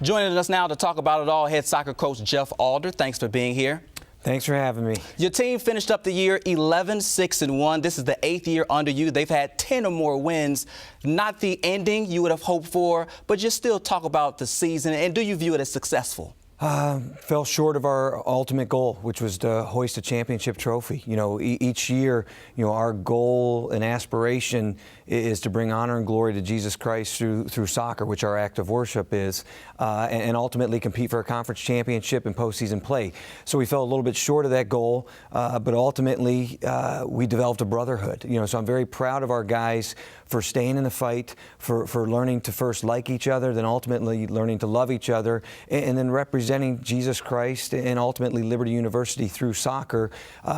Joining us now to talk about it all, head soccer coach Jeff Alder. Thanks for being here. Thanks for having me. Your team finished up the year 11-6-1. This is the 8th year under you. They've had 10 or more wins. Not the ending you would have hoped for, but just still talk about the season, and do you view it as successful? Fell short of our ultimate goal, which was to hoist a championship trophy. You know, each year, our goal and aspiration is to bring honor and glory to Jesus Christ through soccer, which our act of worship is, and ultimately compete for a conference championship and postseason play. So we fell a little bit short of that goal, but ultimately we developed a brotherhood. So I'm very proud of our guys for staying in the fight, for learning to first like each other, then ultimately learning to love each other, and then representing Jesus Christ and ultimately Liberty University through soccer.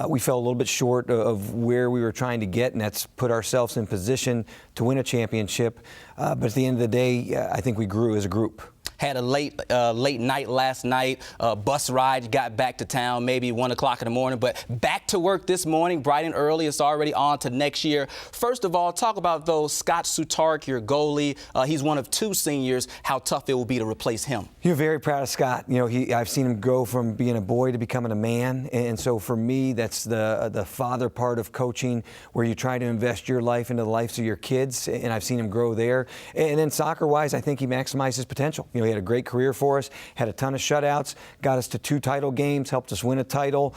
We fell a little bit short of where we were trying to get, and that's put ourselves in position to win a championship. But at the end of the day, I think we grew as a group. Had a late night last night, bus ride, got back to town maybe 1 o'clock in the morning, but back to work this morning, bright and early. It's already on to next year. First of all, talk about those. Scott Sutark, your goalie, he's one of 2 seniors, how tough it will be to replace him. You're very proud of Scott. I've seen him go from being a boy to becoming a man, and so for me, that's the father part of coaching, where you try to invest your life into the lives of your kids, and I've seen him grow there. And then soccer-wise, I think he maximized his potential. He had a great career for us, had a ton of shutouts, got us to 2 title games, helped us win a title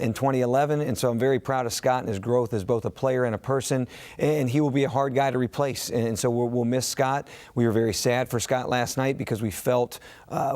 in 2011, and so I'm very proud of Scott and his growth as both a player and a person, and he will be a hard guy to replace, and so we'll miss Scott. We were very sad for Scott last night because we felt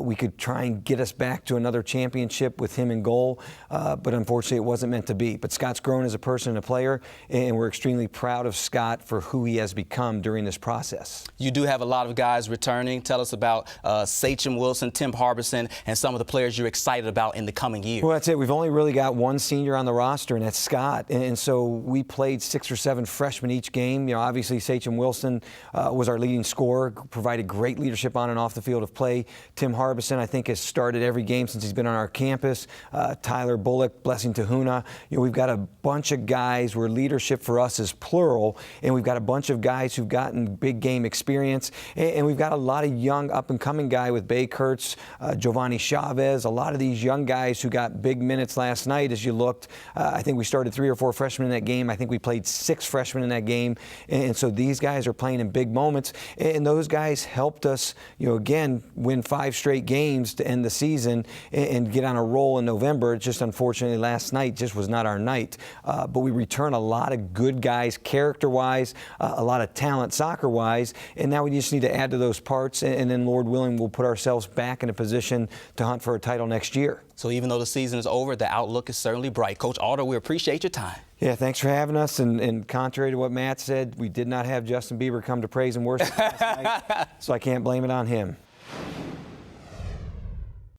we could try and get us back to another championship with him in goal, but unfortunately it wasn't meant to be. But Scott's grown as a person and a player, and we're extremely proud of Scott for who he has become during this process. You do have a lot of guys returning. Tell us about Sachem Wilson, Tim Harbison, and some of the players you're excited about in the coming year. Well, that's it. We've only really got 1 senior on the roster, and that's Scott. And so we played 6 or 7 freshmen each game. Obviously Sachem Wilson was our leading scorer, provided great leadership on and off the field of play. Tim Harbison, I think, has started every game since he's been on our campus. Tyler Bullock, Blessing Tahuna. We've got a bunch of guys where leadership for us is plural, and we've got a bunch of guys who've gotten big game experience, and we've got a lot of young up-and-coming guy with Bay Kurtz, Giovanni Chavez, a lot of these young guys who got big minutes last night. As you looked, I think we started 3 or 4 freshmen in that game. I think we played 6 freshmen in that game, and so these guys are playing in big moments, and those guys helped us, again, win 5 straight games to end the season and get on a roll in November. Just unfortunately last night just was not our night, but we return a lot of good guys character-wise, a lot of talent soccer-wise, and now we just need to add to those parts, and then Lord willing, we'll put ourselves back in a position to hunt for a title next year. So even though the season is over, the outlook is certainly bright. Coach Alder, we appreciate your time. Yeah, thanks for having us. And contrary to what Matt said, we did not have Justin Bieber come to praise and worship last night, so I can't blame it on him.